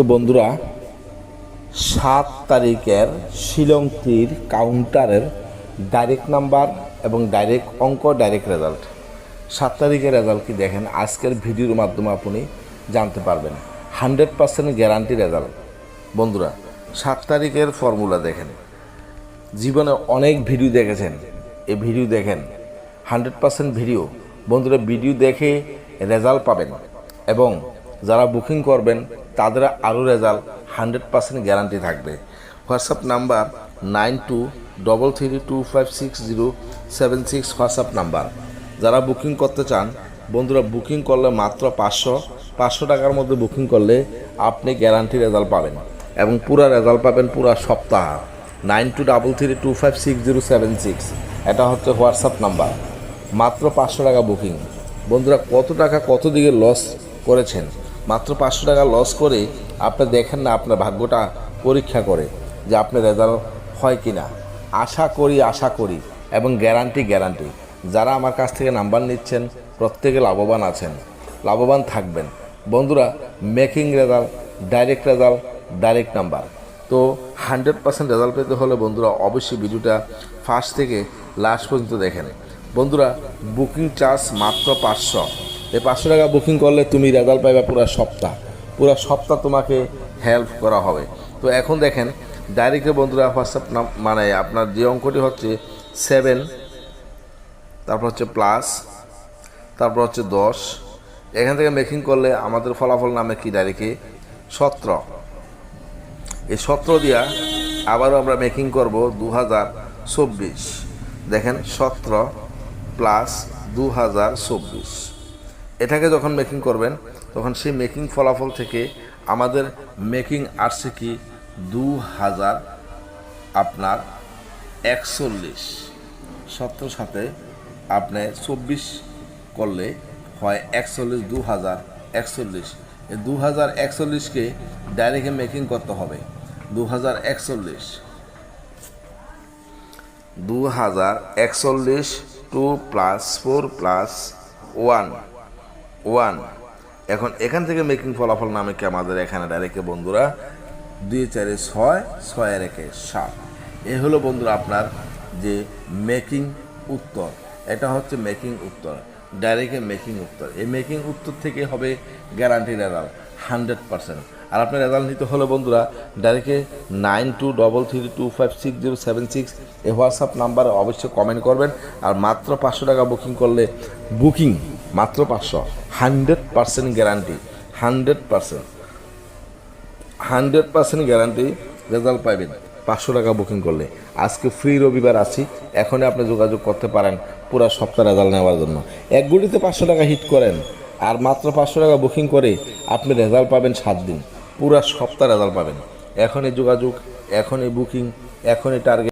তো বন্ধুরা, 7 তারিখের শিলংটির কাউন্টারের ডাইরেক্ট নাম্বার এবং ডাইরেক্ট অঙ্ক ডাইরেক্ট রেজাল্ট 7 তারিখের রেজাল্ট কি দেখেন আজকের ভিডিওর মাধ্যমে আপনি জানতে পারবেন। 100% গ্যারান্টি রেজাল্ট। বন্ধুরা, 7 তারিখের ফর্মুলা দেখেন, জীবনে অনেক ভিডিও দেখেছেন, এই ভিডিও দেখেন 100% ভিডিও। বন্ধুরা, ভিডিও দেখে রেজাল্ট পাবেন এবং যারা বুকিং করবেন তাদের আরও রেজাল্ট 100% গ্যারান্টি থাকবে। WhatsApp number 9233256076 WhatsApp number. যারা বুকিং করতে চান বন্ধুরা, বুকিং করলে মাত্র 500 টাকার মধ্যে বুকিং করলে আপনি গ্যারান্টি রেজাল্ট পাবেন এবং পুরো রেজাল্ট পাবেন পুরো সপ্তাহ। 9233256076 এটা হচ্ছে হোয়াটসঅ্যাপ নাম্বার। মাত্র 500 টাকা বুকিং। বন্ধুরা, কত টাকা কত দিকে লস করেছেন, মাত্র 500 টাকা লস করে আপনি দেখেন না আপনার ভাগ্যটা পরীক্ষা করে যে আপনার রেজাল্ট হয় কি না। আশা করি এবং গ্যারান্টি যারা আমার কাছ থেকে নাম্বার নিচ্ছেন প্রত্যেকে লাভবান আছেন, লাভবান থাকবেন। বন্ধুরা, মেকিং রেজাল্ট, ডাইরেক্ট নাম্বার। তো 100% রেজাল্ট পেতে হলে বন্ধুরা অবশ্যই ভিডিওটা ফার্স্ট থেকে লাস্ট পর্যন্ত দেখেন। বন্ধুরা, বুকিং চার্জ মাত্র 500। এই 500 টাকা বুকিং করলে তুমি রেজাল্ট পাইবা পুরো সপ্তাহ তোমাকে হেল্প করা হবে। তো এখন দেখেন ডাইরেক্টে বন্ধুরা হোয়াটসঅ্যাপ মানে আপনার যে অঙ্কটি হচ্ছে 7, তারপর হচ্ছে প্লাস, তারপর হচ্ছে 10। এখান থেকে মেকিং করলে আমাদের ফলাফল নামে কি ডাইরেক্টে 17। এই 17 দিয়া আবারও আমরা মেকিং করব 2024। দেখেন 17 প্লাস 2024। এটাকে যখন মেকিং করবেন তখন সেই মেকিং ফলাফল থেকে আমাদের মেকিং আসছে কি 2041। 17 সাথে আপনি 24 করলে হয় 41, 2041। এই 2041কে ডাইরেক্টে মেকিং করতে হবে 2041 2 প্লাস 4 প্লাস 1। এখন এখান থেকে মেকিং ফলাফল নামে কি আমাদের এখানে ডাইরেক্টে বন্ধুরা 2 4 6 6 1 7। এ হলো বন্ধুরা আপনার যে মেকিং উত্তর। এটা হচ্ছে মেকিং উত্তর, ডাইরেক্টে মেকিং উত্তর। এই মেকিং উত্তর থেকে হবে গ্যারান্টি রেজাল্ট 100%। আর আপনার রেজাল্ট নিতে হলে বন্ধুরা ডাইরেক্টে 9233256076 এই হোয়াটসঅ্যাপ নাম্বারে অবশ্যই কমেন্ট করবেন। আর মাত্র 500 টাকা বুকিং করলে মাত্র 500, 100% গ্যারান্টি, 100% গ্যারান্টি রেজাল্ট পাইবেন 500 টাকা বুকিং করলে। আজকে ফ্রি রবিবার আছি, এখনই আপনি যোগাযোগ করতে পারেন পুরো সপ্তাহ রেজাল্ট নেওয়ার জন্য। এক গুলিতে 500 টাকা হিট করেন আর মাত্র 500 টাকা বুকিং করে আপনি রেজাল্ট পাবেন 7 দিন, পুরো সপ্তাহ রেজাল্ট পাবেন। এখনই যোগাযোগ, এখনই বুকিং, এখনই টার্গেট।